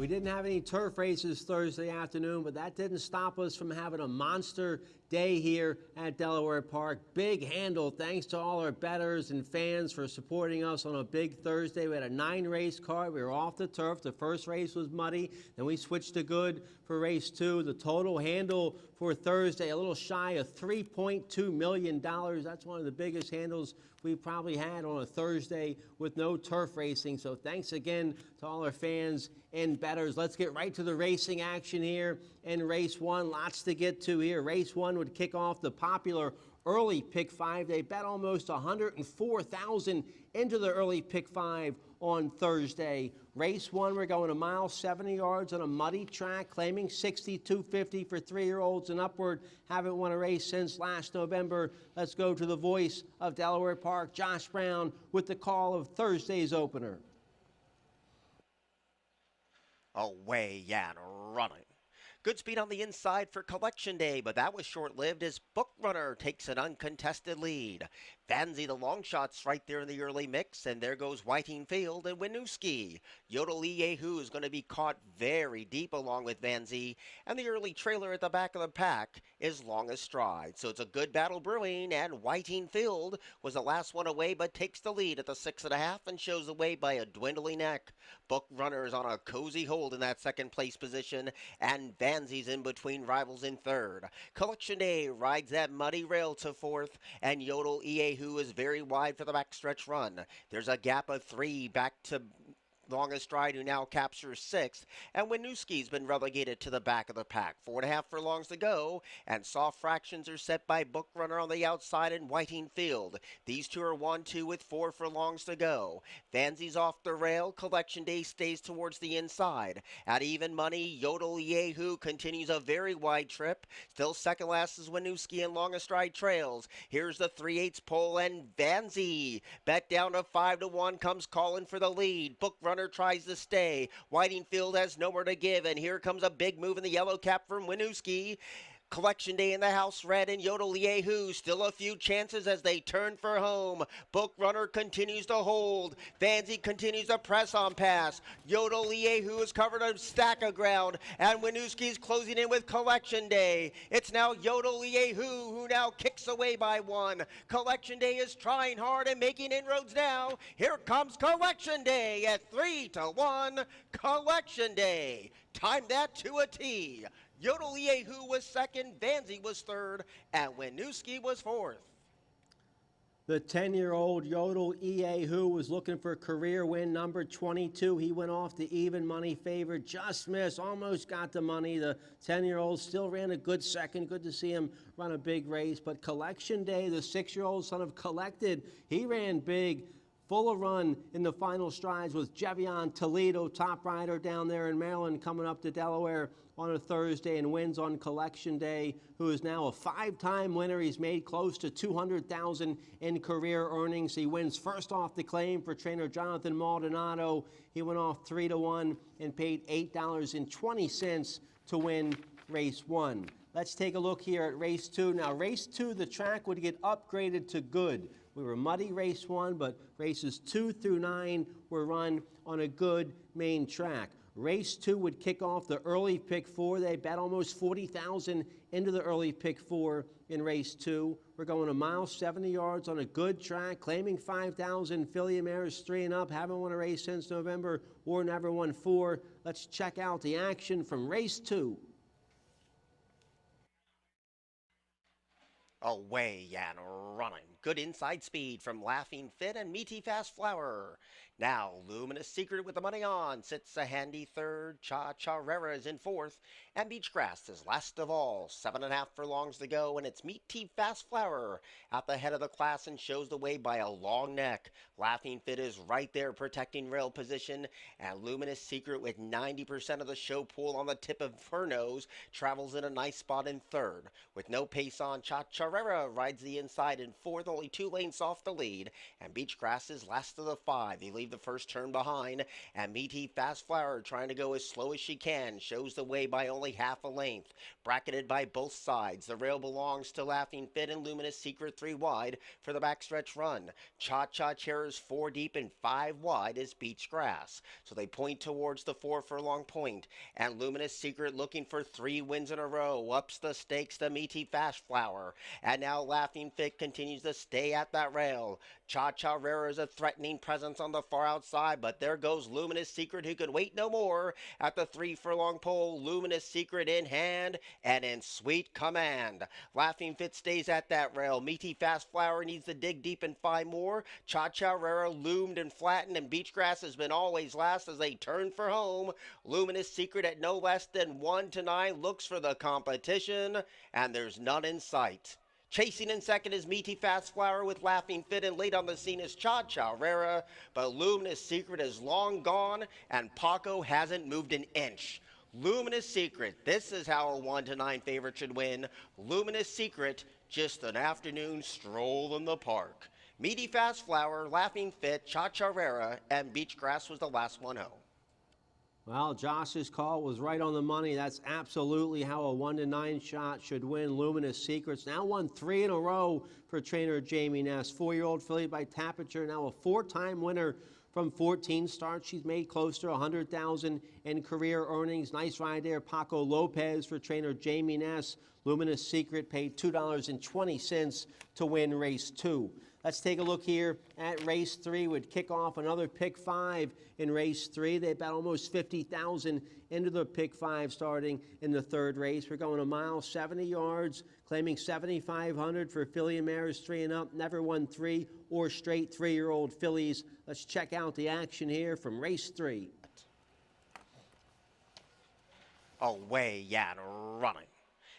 We didn't have any turf races Thursday afternoon, but that didn't stop us from having a monster day here at Delaware Park. Big handle. Thanks to all our bettors and fans for supporting us on a big Thursday. We had a 9-race card. We were off the turf. The first race was muddy. Then we switched to good for race 2. The total handle for Thursday, a little shy of $3.2 million. That's one of the biggest handles we probably had on a Thursday with no turf racing. So thanks again to all our fans and bettors. Let's get right to the racing action here in race 1. Lots to get to here. Race 1 would kick off the popular early pick 5. They bet almost $104,000 into the early pick 5 on Thursday. Race 1, we're going a mile 70 yards on a muddy track, claiming $62.50 for 3-year-olds and upward. Haven't won a race since last November. Let's go to the voice of Delaware Park, Josh Brown, with the call of Thursday's opener. Away and running. Good speed on the inside for Collection Day, but that was short-lived as Book Runner takes an uncontested lead. Vanzi, the long shots right there in the early mix, and there goes Whiting Field and Winooski. Yodel Yehu is going to be caught very deep along with Vanzi, and the early trailer at the back of the pack is Longest Stride. So it's a good battle brewing, and Whiting Field was the last one away, but takes the lead at the 6.5 and shows the way by a dwindling neck. Book Runner is on a cozy hold in that second place position, and Vanzi's in between rivals in third. Collection Day rides that muddy rail to fourth, and Yodel Yehu is very wide for the backstretch run. There's a gap of 3 back to Longest Stride, who now captures 6th, and Winooski's been relegated to the back of the pack. 4.5 furlongs to go, and soft fractions are set by Book Runner on the outside and Whiting Field. These two are 1-2 with 4 furlongs to go. Vanzi's off the rail. Collection Day stays towards the inside. At even money, Yodel Yehu continues a very wide trip. Still second last is Winooski and Longest Stride trails. Here's the 3/8 pole, and Vanzi, bet down to 5-1, comes calling for the lead. Book Runner tries to stay. Whiting Field has nowhere to give, and here comes a big move in the yellow cap from Winooski. Collection Day in the house red, and Yodel Yehu still a few chances as they turn for home. Book Runner continues to hold. Vanzi continues to press on pass. Yodel Yehu has covered a stack of ground, and Winooski's closing in with Collection Day. It's now Yodel Yehu who now kicks away by 1. Collection Day is trying hard and making inroads now. Here comes Collection Day at 3-1. Collection Day. Time that to a T. Yodel Yehu was second, Vanzi was third, and Winooski was fourth. The 10-year-old Yodel Yehu was looking for career win number 22. He went off the even money favorite, just missed, almost got the money. The 10-year-old still ran a good second. Good to see him run a big race. But Collection Day, the 6-year-old son of Collected, he ran big. Full of run in the final strides with Jevion Toledo, top rider down there in Maryland, coming up to Delaware on a Thursday and wins on Collection Day, who is now a 5-time winner. He's made close to $200,000 in career earnings. He wins first off the claim for trainer Jonathan Maldonado. He went off 3-1 and paid $8.20 to win race 1. Let's take a look here at race 2. Now, race 2, the track would get upgraded to good. We were muddy race 1, but races 2 through 9 were run on a good main track. Race 2 would kick off the early pick 4. They bet almost $40,000 into the early pick 4 in race 2. We're going a mile 70 yards on a good track, claiming $5,000. Filly mares 3 and up. Haven't won a race since November or never won 4. Let's check out the action from race 2. Away and running. Good inside speed from Laughing Fit and Meaty Fast Flower. Now, Luminous Secret with the money on sits a handy third. Cha-Cha-Rera is in fourth. And Beachgrass is last of all. 7.5 furlongs to go, and it's Meaty Fast Flower at the head of the class and shows the way by a long neck. Laughing Fit is right there protecting rail position, and Luminous Secret, with 90% of the show pool on the tip of her nose, travels in a nice spot in third. With no pace on, Cha-Cha-Rera rides the inside in fourth, only 2 lengths off the lead, and Beachgrass is last of the 5. They leave the first turn behind, and Meaty Fast Flower, trying to go as slow as she can, shows the way by only half a length. Bracketed by both sides, the rail belongs to Laughing Fit and Luminous Secret 3 wide for the backstretch run. Cha-Cha Chairs 4 deep and 5 wide is Beachgrass. So they point towards the 4 furlong point, and Luminous Secret looking for 3 wins in a row. Ups the stakes to Meaty Fast Flower, and now Laughing Fit continues to stay at that rail. Cha-Cha Rare is a threatening presence on the far outside, but there goes Luminous Secret, who could wait no more at the 3 furlong pole. Luminous Secret in hand and in sweet command. Laughing Fit stays at that rail. Meaty Fast Flower needs to dig deep and find more. Cha-Cha Rare loomed and flattened, and Beachgrass has been always last as they turn for home. Luminous Secret at no less than 1 to 9 looks for the competition, and there's none in sight. Chasing in second is Meaty Fast Flower with Laughing Fit, and late on the scene is Cha-Cha Rara, but Luminous Secret is long gone, and Paco hasn't moved an inch. Luminous Secret, this is how a 1 to 9 favorite should win. Luminous Secret, just an afternoon stroll in the park. Meaty Fast Flower, Laughing Fit, Cha-Cha Rara, and Beachgrass was the last one home. Well, Josh's call was right on the money. That's absolutely how a 1 to 9 shot should win. Luminous Secrets now won 3 in a row for trainer Jamie Ness. 4-year-old filly by Tapiture, now a 4-time winner from 14 starts. She's made close to $100,000 in career earnings. Nice ride there, Paco Lopez for trainer Jamie Ness. Luminous Secret paid $2.20 to win race 2. Let's take a look here at race 3. Would kick off another pick 5 in race 3. They bet almost 50,000 into the pick 5 starting in the 3rd race. We're going a mile, 70 yards, claiming 7,500 for filly and mares 3 and up. Never won 3 or straight 3-year-old fillies. Let's check out the action here from race 3. Away and running.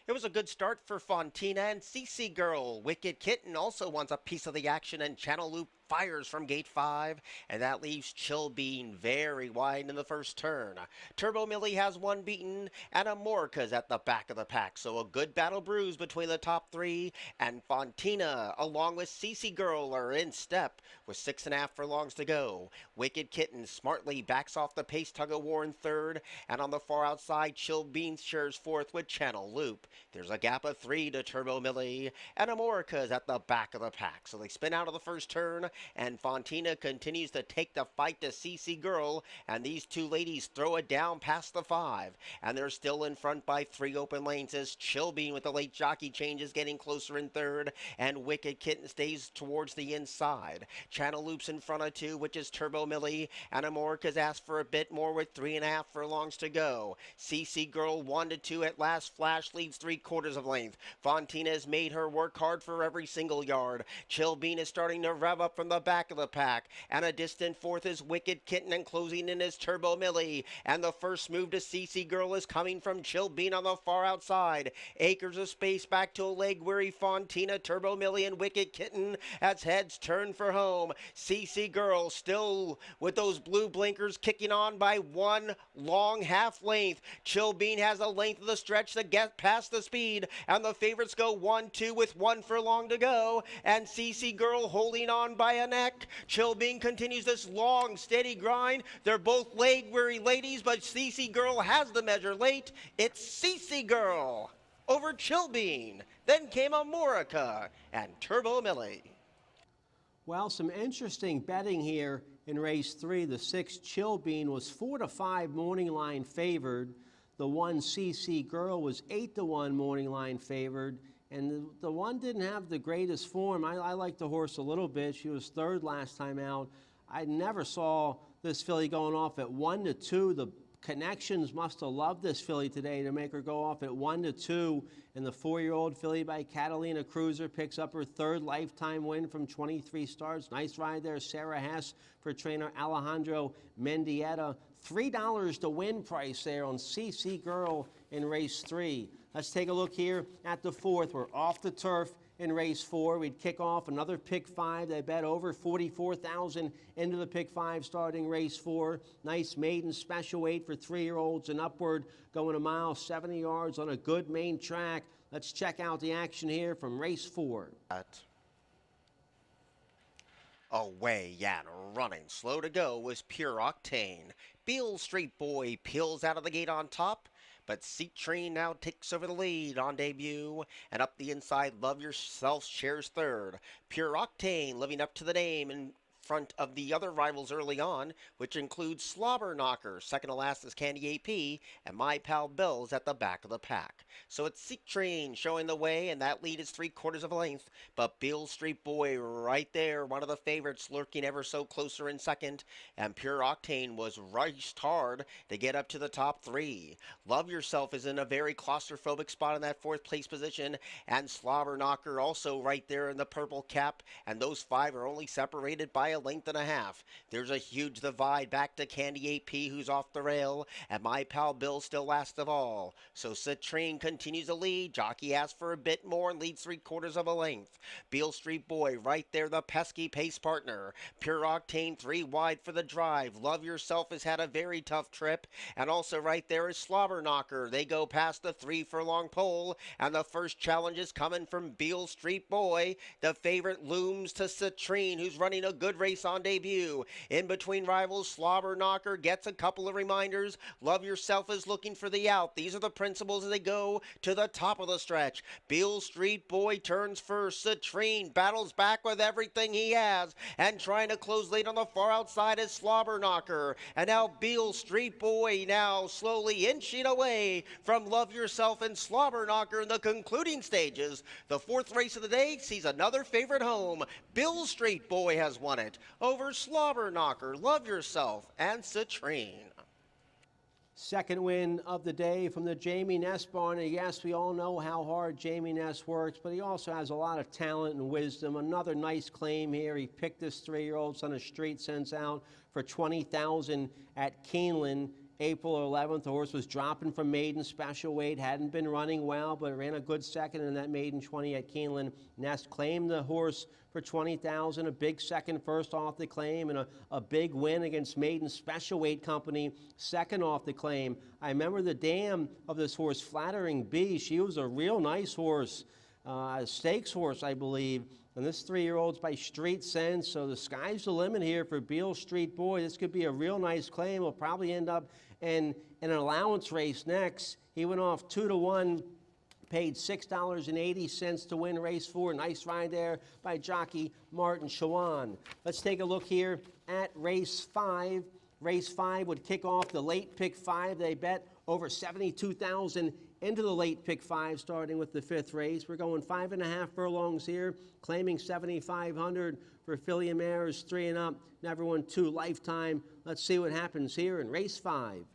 It was a good start for Fontina, and CC Girl. Wicked Kitten also wants a piece of the action, and Channel Loop fires from gate 5, and that leaves Chill Bean very wide in the first turn. Turbo Millie has 1 beaten, and Amorica's at the back of the pack, so a good battle brews between the top 3, and Fontina along with CC Girl are in step with 6.5 furlongs to go. Wicked Kitten smartly backs off the pace tug-of-war in 3rd, and on the far outside Chill Bean shares 4th with Channel Loop. There's a gap of 3 to Turbo Millie, and Amorica's at the back of the pack, so they spin out of the first turn, and Fontina continues to take the fight to CC Girl, and these 2 ladies throw it down past the 5, and they're still in front by 3 open lanes as Chill Bean with the late jockey change is getting closer in 3rd, and Wicked Kitten stays towards the inside. Channel Loop's in front of 2, which is Turbo Millie, and Amorica's asked for a bit more with 3.5 furlongs to go. CC Girl 1 to 2 at last flash leads 3/4 of length. Fontina has made her work hard for every single yard. Chill Bean is starting to rev up from the back of the pack, and a distant 4th is Wicked Kitten, and closing in is Turbo Millie, and the first move to CC Girl is coming from Chill Bean on the far outside. Acres of space back to a leg-weary Fontina, Turbo Millie, and Wicked Kitten as heads turn for home. CC Girl still with those blue blinkers kicking on by 1 long half length. Chill Bean has a length of the stretch to get past the speed, and the favorites go 1-2 with 1 furlong to go, and CC Girl holding on by a neck. Chill Bean continues this long, steady grind. They're both leg-weary ladies, but CC Girl has the measure late. It's CC Girl over Chill Bean. Then came Amorica and Turbo Millie. Well, some interesting betting here in race 3. The 6 Chill Bean was 4 to 5 morning line favored. The 1 CC Girl was 8 to 1 morning line favored. And the 1 didn't have the greatest form. I like the horse a little bit. She was 3rd last time out. I never saw this filly going off at 1 to 2. The connections must have loved this filly today to make her go off at 1 to 2. And the 4-year-old filly by Catalina Cruiser picks up her 3rd lifetime win from 23 starts. Nice ride there, Sarah Hess for trainer Alejandro Mendieta. $3 to win price there on CC Girl in race 3. Let's take a look here at the 4th. We're off the turf in race 4. We'd kick off another pick 5. They bet over 44,000 into the pick 5 starting race 4. Nice maiden special weight for 3-year-olds and upward, going a mile, 70 yards on a good main track. Let's check out the action here from race 4. Away and running slow to go was Pure Octane. Beale Street Boy peels out of the gate on top, but Citrine now takes over the lead on debut, and up the inside, Love Yourself shares third. Pure Octane living up to the name in front of the other rivals early on, which includes Slobber Knocker, second to last is Candy AP, and My Pal Bill's at the back of the pack. So it's Citrine showing the way, and that lead is 3/4 of a length, but Beale Street Boy right there, one of the favorites lurking ever so closer in second, and Pure Octane was raced hard to get up to the top three. Love Yourself is in a very claustrophobic spot in that fourth place position, and Slobber Knocker also right there in the purple cap, and those five are only separated by a length and a half. There's a huge divide back to Candy AP, who's off the rail, and My Pal Bill still last of all. So Citrine continues to lead. Jockey asks for a bit more and leads 3/4 of a length. Beale Street Boy right there, the pesky pace partner. Pure Octane 3 wide for the drive. Love Yourself has had a very tough trip, and also right there is Slobber Knocker. They go past the 3 furlong pole, and the first challenge is coming from Beale Street Boy. The favorite looms to Citrine, who's running a good race on debut. In between rivals, Slobber Knocker gets a couple of reminders. Love Yourself is looking for the out. These are the principles as they go to the top of the stretch. Beale Street Boy turns first. Citrine battles back with everything he has, and trying to close late on the far outside is Slobber Knocker. And now Beale Street Boy now slowly inching away from Love Yourself and Slobber Knocker in the concluding stages. The fourth race of the day sees another favorite home. Beale Street Boy has won it over Slobber Knocker, Love Yourself, and Citrine. Second win of the day from the Jamie Ness barn. And yes, we all know how hard Jamie Ness works, but he also has a lot of talent and wisdom. Another nice claim here. He picked this 3-year-old son of street sense out for $20,000 at Keeneland. April 11th, the horse was dropping from maiden special weight, hadn't been running well, but ran a good second in that maiden 20 at Keeneland. Ness claimed the horse for $20,000, a big second first off the claim, and a big win against maiden special weight company, second off the claim. I remember the dam of this horse, Flattering Bee. She was a real nice horse, a stakes horse, I believe. And this 3-year-old's by Street Sense, so the sky's the limit here for Beale Street Boy. This could be a real nice claim. Will probably end up in an allowance race next. He went off 2-1, paid $6.80 to win race 4. Nice ride there by jockey Martin Shawan. Let's take a look here at race 5. Race 5 would kick off the late pick 5. They bet over $72,000 into the late pick 5, starting with the 5th race. We're going 5.5 furlongs here, claiming $7,500 for filly and mares 3 and up. Never won 2 lifetime. Let's see what happens here in race 5.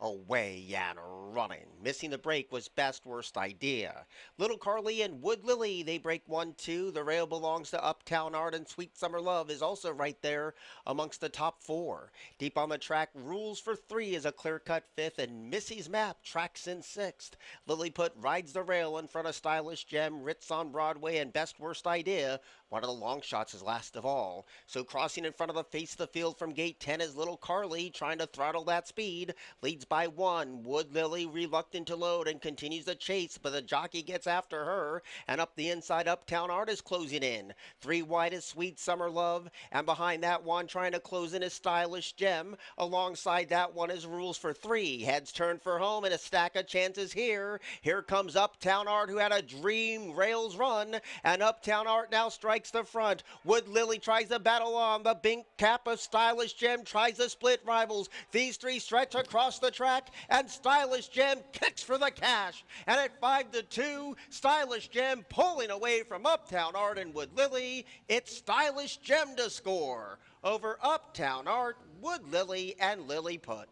Away and running. Missing the break was best worst idea. Little Carly and Wood Lily, they break 1-2. The rail belongs to Uptown Art, and Sweet Summer Love is also right there amongst the top 4. Deep on the track, Rules for 3 is a clear-cut 5th, and Missy's Map tracks in 6th. Lilliput rides the rail in front of Stylish Gem, Ritz on Broadway, and Best Worst Idea. One of the long shots is last of all. So crossing in front of the face of the field from gate 10 is Little Carly, trying to throttle that speed. Leads by 1. Wood Lily reluctant to load and continues the chase, but the jockey gets after her. And up the inside, Uptown Art is closing in. 3 wide is Sweet Summer Love, and behind that one, trying to close in is Stylish Gem. Alongside that one is Rules for 3. Heads turn for home, and a stack of chances here. Here comes Uptown Art, who had a dream rails run, and Uptown Art now strikes the front. Wood Lily tries to battle on. The pink cap of Stylish Gem tries to split rivals. These 3 stretch across the track, and Stylish Gem kicks for the cash. And at 5-2, Stylish Gem pulling away from Uptown Art and Wood Lily. It's Stylish Gem to score over Uptown Art, Wood Lily, and Lilliput.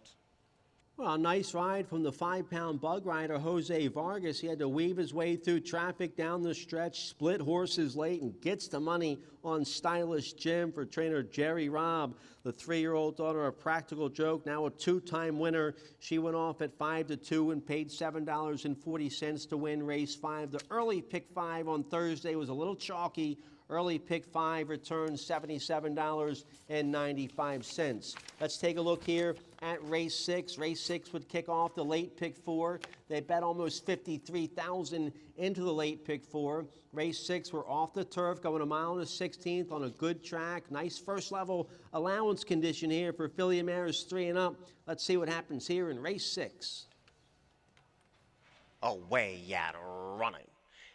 Well, a nice ride from the 5-pound bug rider, Jose Vargas. He had to weave his way through traffic down the stretch, split horses late, and gets the money on Stylish Gem for trainer Jerry Robb. The 3-year-old daughter of Practical Joke, now a 2-time winner. She went off at 5-2 and paid $7.40 to win race 5. The early pick 5 on Thursday was a little chalky. Early pick 5 returns $77.95. Let's take a look here at race 6. Race 6 would kick off the late pick 4. They bet almost $53,000 into the late pick 4. Race 6, we're off the turf, going a mile and a 16th on a good track. Nice first level allowance condition here for filly mares 3 and up. Let's see what happens here in race 6. Away and running.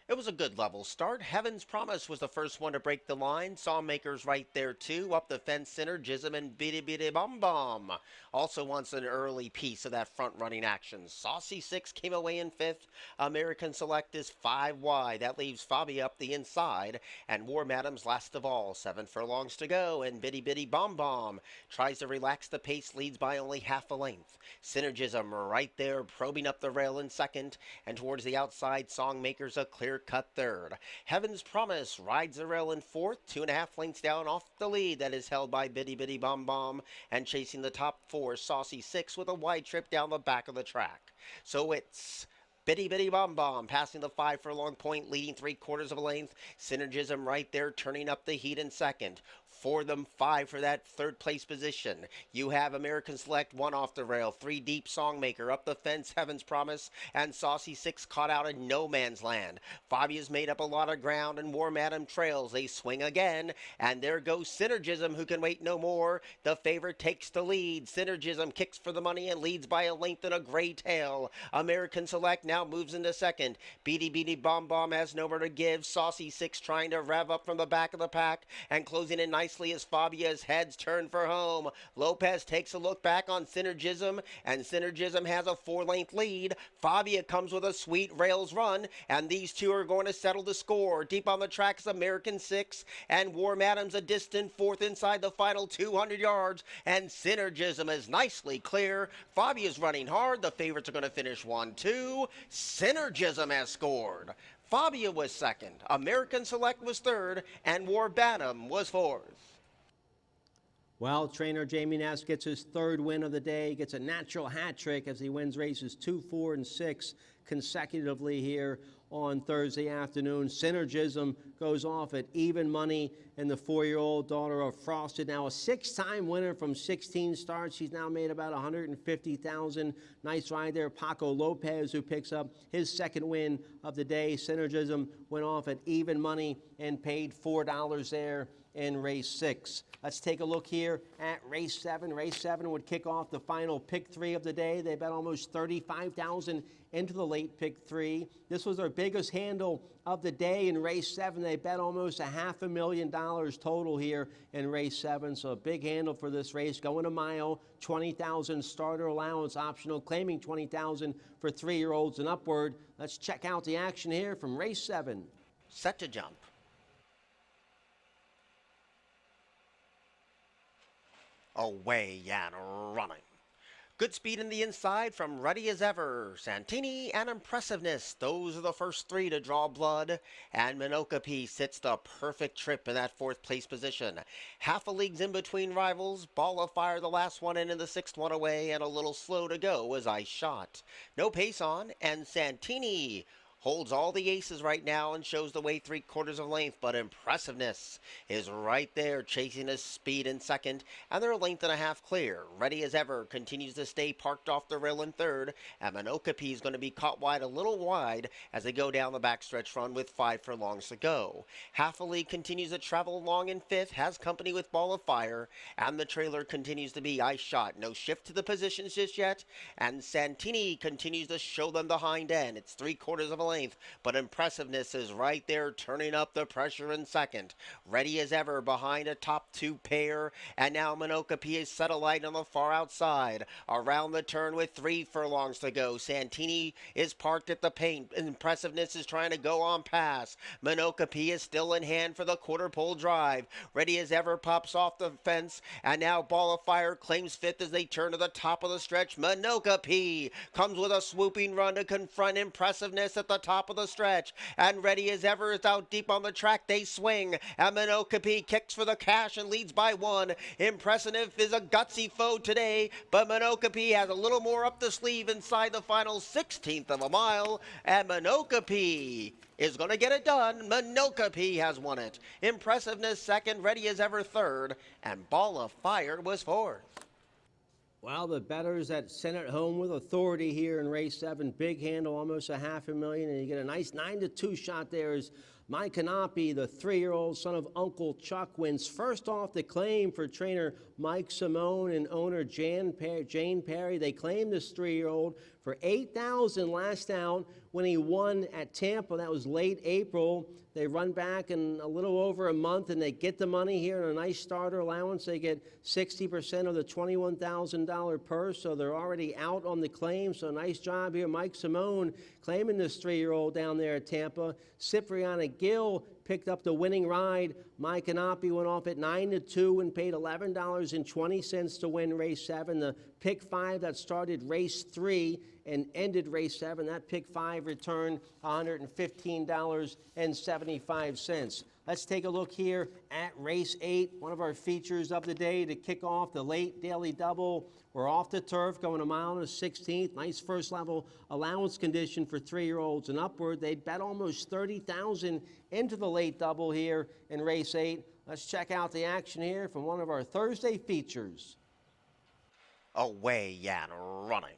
It was a good level start. Heaven's Promise was the first one to break the line. Sawmakers right there too. Up the fence, Synergism and Bitty Bitty Bum Bum also wants an early piece of that front running action. Saucy 6 came away in 5th. American Select is 5 wide. That leaves Fabia up the inside. And War Madam's last of all. 7 furlongs to go. And Bitty Bitty Bum Bum tries to relax the pace, leads by only half a length. Synergism right there, probing up the rail in 2nd. And towards the outside, Songmakers a clear-cut 3rd. Heaven's Promise rides the rail in 4th, 2.5 lengths down off the lead. That is held by Bitty Bitty Bum Bum. And chasing the top 4, Saucy 6 with a wide trip down the back of the track. So it's Bitty Bitty Bum Bum passing the 5 furlong point, leading 3/4 of a length. Synergism right there, turning up the heat in 2nd. For them, 5 for that 3rd place position. You have American Select 1 off the rail, 3 deep, Songmaker up the fence, Heaven's Promise, and Saucy 6 caught out in no man's land. Fabia's made up a lot of ground, and War Madam trails. They swing again, and there goes Synergism, who can wait no more. The favorite takes the lead. Synergism kicks for the money and leads by a length and a gray tail. American Select now moves into 2nd. Beady Beady Bomb Bomb has nowhere to give. Saucy 6 trying to rev up from the back of the pack and closing in nicely as Fabia's heads turn for home. Lopez takes a look back on Synergism, and Synergism has a 4-length lead. Fabia comes with a sweet rails run, and these two are going to settle the score. Deep on the track is American 6, and War Madam's a distant 4th inside the final 200 yards, and Synergism is nicely clear. Fabia's running hard. The favorites are going to finish 1-2. Synergism has scored. Fabia was 2nd, American Select was 3rd, and War Madam was 4th. Well, trainer Jamie Ness gets his 3rd win of the day, gets a natural hat trick as he wins races 2, 4, and 6 consecutively here on Thursday afternoon. Synergism goes off at even money, and the 4-year-old daughter of Frosted, now a 6-time winner from 16 starts. She's now made about $150,000. Nice ride there. Paco Lopez, who picks up his 2nd win of the day. Synergism went off at even money and paid $4 there in race 6. Let's take a look here at race 7. Race 7 would kick off the final pick 3 of the day. They bet almost $35,000 into the late pick 3. This was their biggest handle of the day in race 7. They bet almost $500,000 total here in race 7. So a big handle for this race. Going a mile, $20,000 starter allowance optional, claiming $20,000 for 3-year-olds and upward. Let's check out the action here from race 7. Set to jump. Away and running. Good speed in the inside from Ready as Ever, Santini, and Impressiveness. Those are the first 3 to draw blood. And Minokapi sits the perfect trip in that 4th place position. Half a league's in between rivals. Ball of Fire the last one in and the 6th one away, and a little slow to go as I shot. No pace on, and Santini holds all the aces right now and shows the way 3/4 of length, but Impressiveness is right there, chasing his speed in 2nd, and they're a length and a half clear. Ready as Ever continues to stay parked off the rail in 3rd, and Minokapi is going to be caught wide, a little wide, as they go down the backstretch run with 5 furlongs to go. Half a league continues to travel along in 5th, has company with Ball of Fire, and the trailer continues to be I Shot. No shift to the positions just yet, and Santini continues to show them the hind end. It's 3/4 of a length, but Impressiveness is right there, turning up the pressure in 2nd. Ready as Ever behind a top 2 pair, and now Minokapi is satellite on the far outside. Around the turn with 3 furlongs to go. Santini is parked at the paint. Impressiveness is trying to go on past. Minokapi is still in hand for the quarter pole drive. Ready as Ever pops off the fence, and now Ball of Fire claims 5th as they turn to the top of the stretch. Minokapi comes with a swooping run to confront Impressiveness at the top of the stretch. And ready as ever is out deep on the track. They swing. And Minokapi kicks for the cash and leads by 1. Impressive is a gutsy foe today, but Minokapi has a little more up the sleeve inside the final 16th of a mile. And Minokapi is going to get it done. Minokapi has won it. Impressiveness second, ready as ever third, and Ball of Fire was fourth. Well, the bettors that sent it home with authority here in race 7, big handle, almost a $500,000, and you get a nice 9-2 shot there as My Canopy, the 3-year-old son of Uncle Chuck, wins first off the claim for trainer Mike Simone and owner Jane Perry. They claimed this 3-year-old for $8,000 last out when he won at Tampa. That was late April. They run back in a little over a month, and they get the money here in a nice starter allowance. They get 60% of the $21,000 purse, so they're already out on the claim. So nice job here. Mike Simone claiming this 3-year-old down there at Tampa. Cipriana Gill picked up the winning ride. My Canopy went off at 9-2 and paid $11.20 to win race 7. The pick 5 that started race 3 and ended race 7, that pick 5 returned $115.75. Let's take a look here at race 8, one of our features of the day to kick off the late daily double. We're off the turf, going a mile and a 16th. Nice first level allowance condition for 3-year-olds and upward. They'd bet almost $30,000 into the late double here in race 8. Let's check out the action here from one of our Thursday features. Away and running.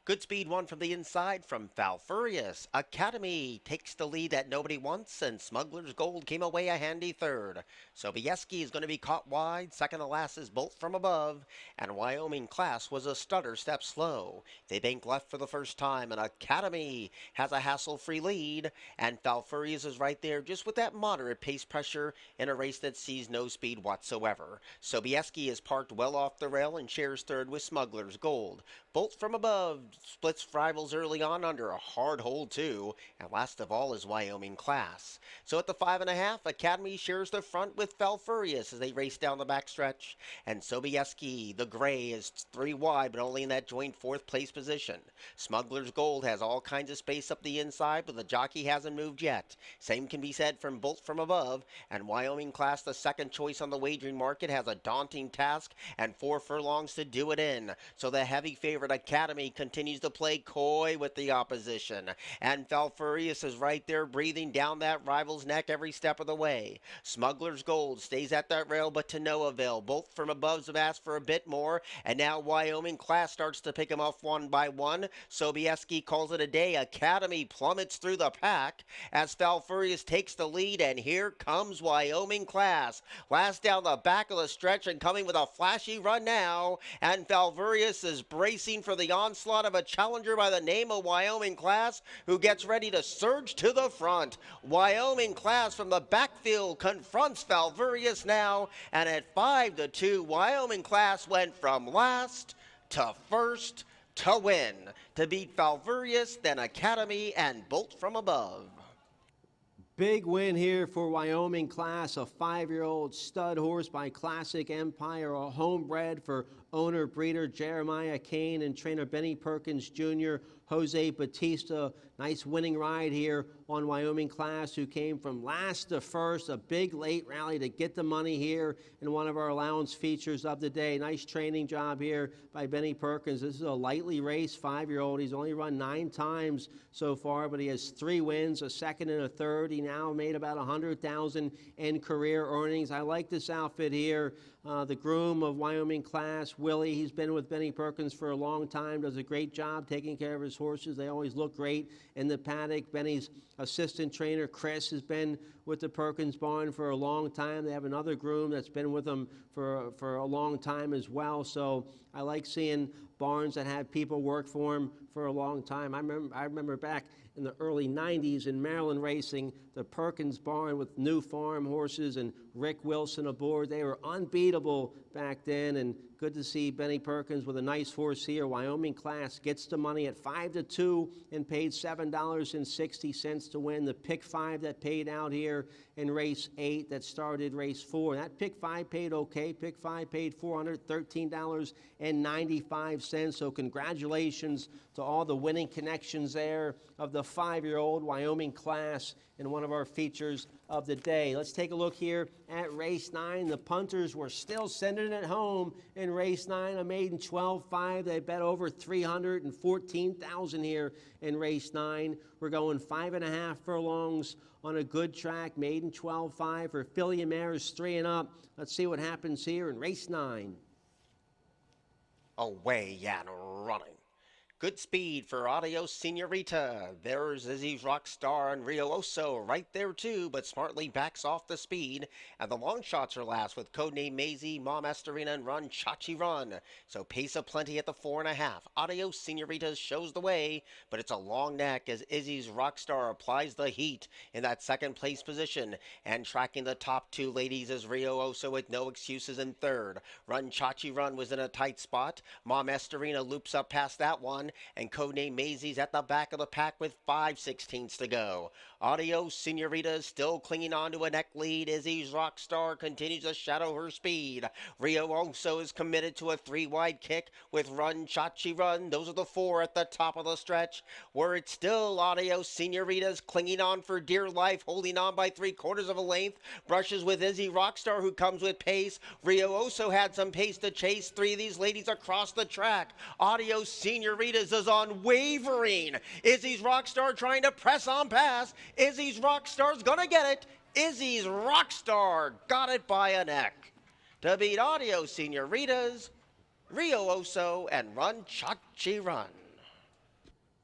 Good speed one from the inside from Falfurious. Academy takes the lead that nobody wants, and Smuggler's Gold came away a handy third. Sobieski is going to be caught wide. Second to last is Bolt from Above, and Wyoming Class was a stutter step slow. They bank left for the first time, and Academy has a hassle-free lead, and Falfurious is right there just with that moderate pace pressure in a race that sees no speed whatsoever. Sobieski is parked well off the rail and shares third with Smuggler's Gold. Bolt from Above splits rivals early on under a hard hold too, and last of all is Wyoming Class. So at the 5.5, Academy shares the front with Falfurious as they race down the backstretch, and Sobieski, the gray, is 3 wide but only in that joint 4th place position. Smuggler's Gold has all kinds of space up the inside, but the jockey hasn't moved yet. Same can be said from Bolt from Above, and Wyoming Class, the second choice on the wagering market, has a daunting task and 4 furlongs to do it in. So the heavy favorite Academy continues to play coy with the opposition, and Falfurious is right there breathing down that rival's neck every step of the way. Smuggler's Gold stays at that rail, but to no avail. Both from Above's have asked for a bit more, and now Wyoming Class starts to pick him off one by one. Sobieski calls it a day. Academy plummets through the pack as Falfurious takes the lead, and here comes Wyoming Class. Last down the back of the stretch and coming with a flashy run now, and Falfurious is bracing for the onslaught of a challenger by the name of Wyoming Class, who gets ready to surge to the front. Wyoming Class from the backfield confronts Falfurious now, and at 5-2, Wyoming Class went from last to first to win, to beat Falfurious, then Academy, and Bolt from Above. Big win here for Wyoming Class, a 5-year-old stud horse by Classic Empire, a homebred for owner breeder Jeremiah Kane and trainer Benny Perkins Jr., Jose Batista. Nice winning ride here on Wyoming Class, who came from last to first. A big late rally to get the money here in one of our allowance features of the day. Nice training job here by Benny Perkins. This is a lightly raced 5-year-old. He's only run 9 times so far, but he has 3 wins, a second and a third. He now made about $100,000 in career earnings. I like this outfit here. The groom of Wyoming Class, Willie, he's been with Benny Perkins for a long time, does a great job taking care of his horses. They always look great in the paddock. Benny's assistant trainer, Chris, has been with the Perkins barn for a long time. They have another groom that's been with them for a long time as well. So I like seeing barns that have people work for them for a long time. I remember back in the early 90s in Maryland racing, the Perkins barn with new farm horses and Rick Wilson aboard. They were unbeatable back then, and good to see Benny Perkins with a nice horse here. Wyoming Class gets the money at 5-2 and paid $7.60 to win. The pick 5 that paid out here in race 8 that started race 4. That pick 5 paid okay. Pick 5 paid $413.95. So congratulations to all the winning connections there of the 5-year-old Wyoming Class in one of our features of the day. Let's take a look here at race 9. The punters were still sending it home in race 9. A maiden 12-5. They bet over 314,000 here in race 9. We're going 5.5 furlongs on a good track. Maiden 12-5 for filly and mares 3 and up. Let's see what happens here in race 9. Away and running. Good speed for Adios Senorita. There's Izzy's Rockstar and Rio Oso right there too, but smartly backs off the speed. And the long shots are last with codename Maisie, Mom Estarina, and Run Chachi Run. So pace of plenty at the 4.5. Adios Senorita shows the way, but it's a long neck as Izzy's Rockstar applies the heat in that second place position. And tracking the top 2 ladies is Rio Oso with no excuses in third. Run Chachi Run was in a tight spot. Mom Estarina loops up past that one. And codename Maisie's at the back of the pack with 5/16 to go. Adios Senorita is still clinging on to a neck lead. Izzy's Rockstar continues to shadow her speed. Rio Oso is committed to a 3-wide kick with Run Chachi Run. Those are the 4 at the top of the stretch, where it's still Adios Senorita's clinging on for dear life, holding on by 3/4 of a length. Brushes with Izzy Rockstar, who comes with pace. Rio Oso had some pace to chase 3 of these ladies across the track. Adios Senorita's is unwavering. Izzy's Rockstar trying to press on past. Izzy's Rockstar's gonna get it. Izzy's Rockstar got it by a neck. To beat Adios Senoritas, Rio Oso and Run Chachi Run.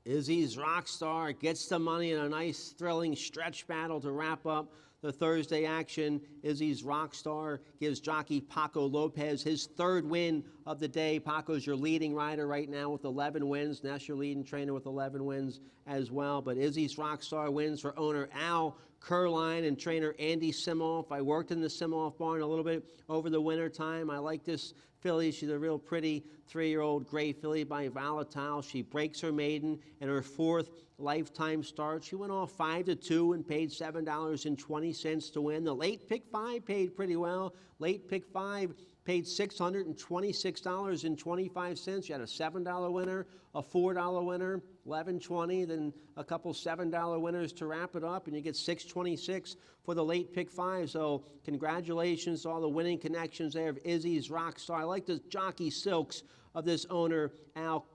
Izzy's Rockstar gets the money in a nice thrilling stretch battle to wrap up the Thursday action. Izzy's Rockstar gives jockey Paco Lopez his 3rd win of the day. Paco's your leading rider right now with 11 wins. That's your leading trainer with 11 wins as well. But Izzy's Rockstar wins for owner Al Curline and trainer Andy Simoff. I worked in the Simoff barn a little bit over the winter time. I like this filly. She's a real pretty 3-year-old gray filly by Volatile. She breaks her maiden in her 4th lifetime start. She went off 5-2 and paid $7.20 to win. The late pick 5 paid pretty well. Late pick 5 paid $626.25. You had a $7 winner, a $4 winner, $11.20, then a couple $7 winners to wrap it up, and you get $6.26 for the late pick 5. So congratulations to all the winning connections there of Izzy's Rockstar. I like the jockey silks of this owner, Al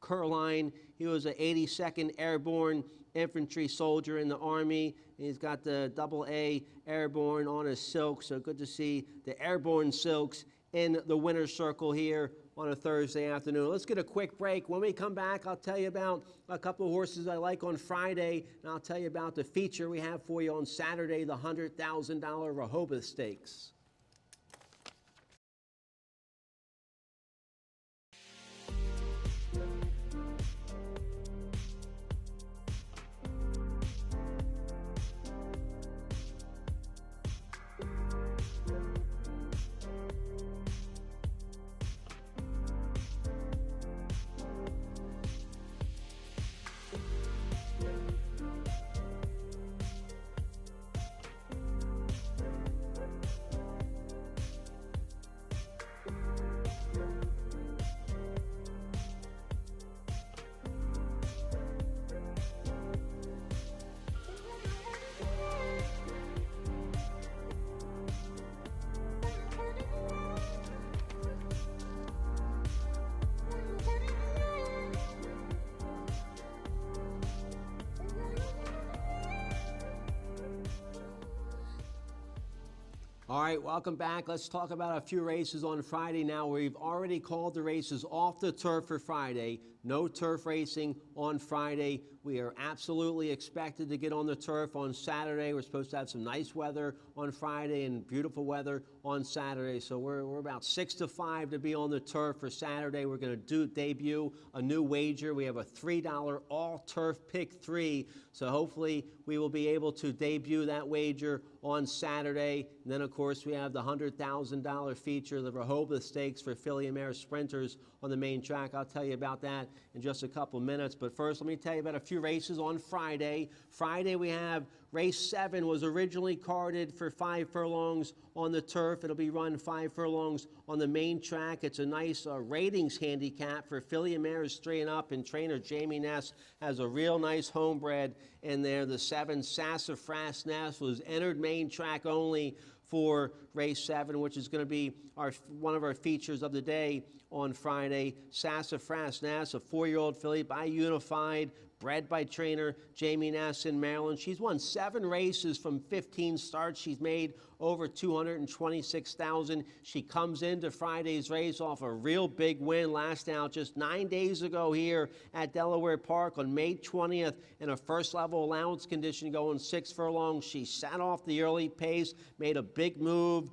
Curline. He was an 82nd Airborne Infantry soldier in the Army. He's got the AA Airborne on his silk, so good to see the Airborne silks in the winner's circle here on a Thursday afternoon. Let's get a quick break. When we come back, I'll tell you about a couple of horses I like on Friday, and I'll tell you about the feature we have for you on Saturday, the $100,000 Rehoboth Stakes. All right, welcome back. Let's talk about a few races on Friday now. We've already called the races off the turf for Friday. No turf racing on Friday. We are absolutely expected to get on the turf on Saturday. We're supposed to have some nice weather on Friday and beautiful weather on Saturday. So we're about 6 to 5 to be on the turf for Saturday. We're going to debut a new wager. We have a $3 all-turf pick 3. So hopefully we will be able to debut that wager on Saturday. And then, of course, we have the $100,000 feature, the Rehoboth Stakes for filly and mare sprinters on the main track. I'll tell you about that in just a couple minutes. But first, let me tell you about a few races on Friday. Friday, we have race 7 was originally carded for 5 furlongs on the turf. It'll be run 5 furlongs on the main track. It's a nice ratings handicap for filly and mares 3 and up, and trainer Jamie Ness has a real nice homebred in there. The 7 Sassafras Ness was entered main track only for race 7, which is going to be one of our features of the day on Friday. Sassafras Ness, a 4-year-old filly by Unified, bred by trainer Jamie Ness in Maryland. She's won 7 races from 15 starts. She's made over $226,000. She comes into Friday's race off a real big win last out just 9 days ago here at Delaware Park on May 20th in a first-level allowance condition going 6 furlongs. She sat off the early pace, made a big move,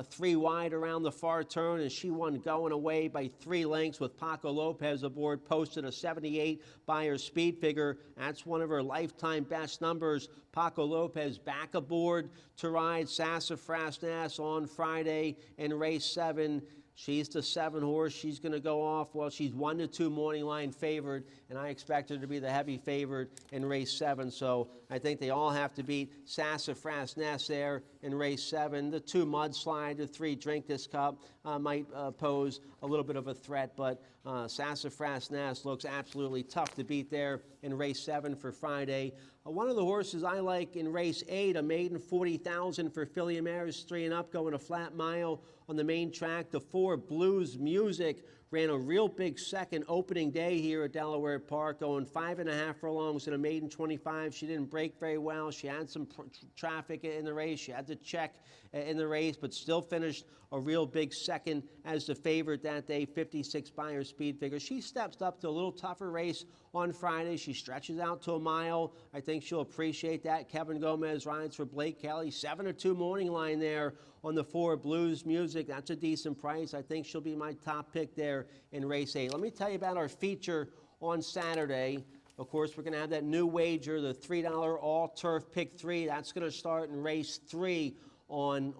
3 wide around the far turn, and she won going away by 3 lengths with Paco Lopez aboard, posted a 78 by her speed figure. That's one of her lifetime best numbers. Paco Lopez back aboard to ride Sassafras Ness on Friday in race 7. She's the 7 horse. She's going to go off. Well, she's 1-2 morning line favored, and I expect her to be the heavy favorite in race 7. So I think they all have to beat Sassafras Ness there in race 7. The 2 Mudslide, the 3 Drink This Cup might pose a little bit of a threat, but Sassafras Ness looks absolutely tough to beat there in race 7 for Friday. One of the horses I like in race 8, a maiden 40,000 for filly and mares 3 and up, going a flat mile on the main track. The 4 Blues Music ran a real big second opening day here at Delaware Park, going 5.5 furlongs in a maiden 25. She didn't break very well. She had some traffic in the race. She had to check in the race, but still finished a real big second as the favorite that day, 56 by her speed figure. She steps up to a little tougher race on Friday. She stretches out to a mile. I think she'll appreciate that. Kevin Gomez rides for Blake Kelly. 7-2 morning line there on the 4 Blues Music. That's a decent price. I think she'll be my top pick there in race 8. Let me tell you about our feature on Saturday. Of course, we're going to have that new wager, the $3 all-turf pick 3. That's going to start in race 3 on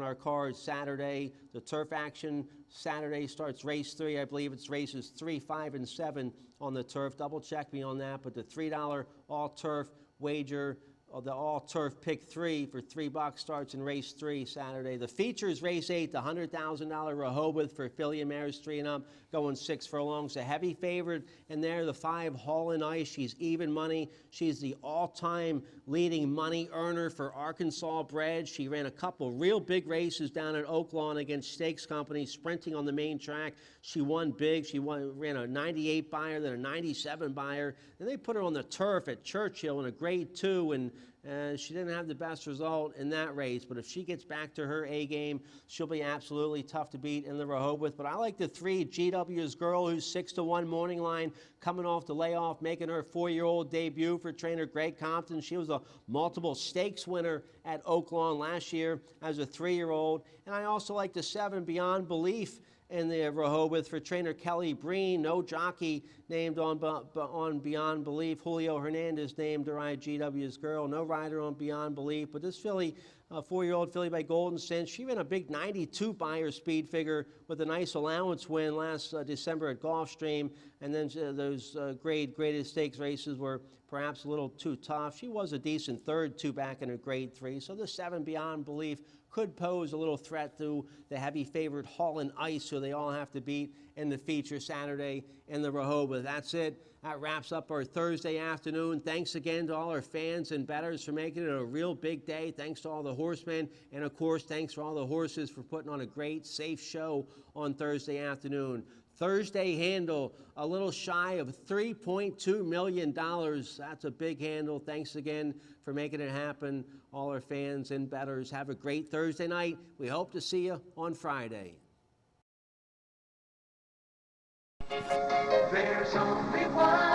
our card Saturday. The turf action Saturday starts race 3. I believe it's races 3, 5, and 7 on the turf. Double check me on that. But the $3 all-turf wager, the all-turf pick 3 for $3 starts in race 3 Saturday. The feature is race 8, the $100,000 Rehoboth for filly and mares 3 and up, going 6 furlongs. A heavy favorite in there, the 5 Hall and Ice. She's even money. She's the all-time leading money earner for Arkansas bred. She ran a couple real big races down at Oaklawn against Stakes Company, sprinting on the main track. She won big. She ran a 98 buyer, then a 97 buyer. Then they put her on the turf at Churchill in a grade 2, and she didn't have the best result in that race. But if she gets back to her A game, she'll be absolutely tough to beat in the Rehoboth. But I like the 3 GW's Girl, who's 6-1 morning line, coming off the layoff, making her 4-year-old debut for trainer Greg Compton. She was a multiple stakes winner at Oaklawn last year as a 3-year-old. And I also like the 7 Beyond Belief in the Rehoboth for trainer Kelly Breen. No jockey named on Beyond Belief. Julio Hernandez named to ride GW's Girl. No rider on Beyond Belief. But this filly, a 4-year-old filly by Golden Cinch, she ran a big 92 by her speed figure with a nice allowance win last December at Gulfstream. And then those graded stakes races were perhaps a little too tough. She was a decent third 2 back in a grade 3. So the 7 Beyond Belief could pose a little threat to the heavy favorite Hall and Ice, who they all have to beat in the feature Saturday in the Rehoboth. That's it. That wraps up our Thursday afternoon. Thanks again to all our fans and bettors for making it a real big day. Thanks to all the horsemen. And, of course, thanks for all the horses for putting on a great, safe show on Thursday afternoon. Thursday handle, a little shy of $3.2 million. That's a big handle. Thanks again for making it happen. All our fans and bettors, have a great Thursday night. We hope to see you on Friday. There's only one